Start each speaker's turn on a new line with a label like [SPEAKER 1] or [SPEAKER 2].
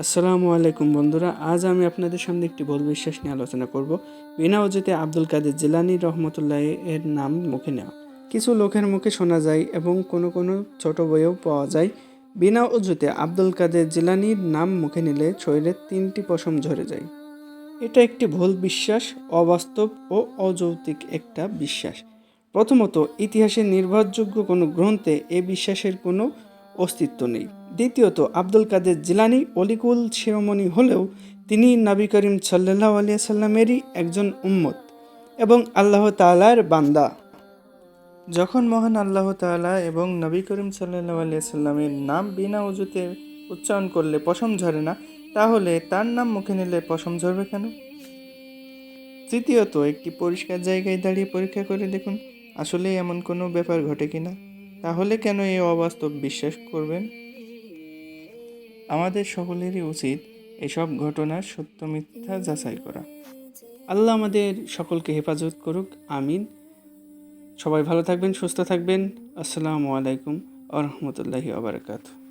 [SPEAKER 1] আসসালামু আলাইকুম বন্ধুরা, আজ আমি আপনাদের সামনে একটি ভুল বিশ্বাস নিয়ে আলোচনা করব। বিনা অজুতে আব্দুল কাদের জিলানী রহমতুল্লাহ এর নাম মুখে নেওয়া। কিছু লোকের মুখে শোনা যায় এবং কোনো কোনো ছোট বইয়েও পাওয়া যায়, বিনা অজুতে আব্দুল কাদের জিলানীর নাম মুখে নিলে শরীরের 3টি পশম ঝরে যায়। এটা একটি ভুল বিশ্বাস, অবাস্তব ও অযৌক্তিক একটা বিশ্বাস। প্রথমত, ইতিহাসে নির্ভরযোগ্য কোনো গ্রন্থে এ বিশ্বাসের কোনো অস্তিত্ব নেই। দ্বিতীয়ত, আব্দুল কাদের জিলানী অলিকুল শিরোমণি হলেও তিনি নবী করিম সাল্লাল্লাহু আলাইহি সাল্লামেরই একজন উম্মত এবং আল্লাহ তাআলার বান্দা। যখন মহান আল্লাহ তাআলা এবং নবী করিম সাল্লাল্লাহু আলাইহি সাল্লামের নাম বিনা অজুতে উচ্চারণ করলে পশম ঝরে না, তাহলে তার নাম মুখে নিলে পশম ঝরবে কেন? তৃতীয়ত, একটি পরিষ্কার জায়গায় দাঁড়িয়ে পরীক্ষা করে দেখুন আসলে এমন কোনো ব্যাপার ঘটে কিনা। তাহলে কেন এই অবাস্তব বিশ্বাস করবেন? আমাদের সকলেরই উচিত এসব ঘটনার সত্য মিথ্যা যাচাই করা। আল্লাহ আমাদের সকলকে হেফাজত করুক, আমিন। সবাই ভালো থাকবেন, সুস্থ থাকবেন। আসসালামু আলাইকুম ওয়া রাহমাতুল্লাহি ওয়া বারাকাতুহু।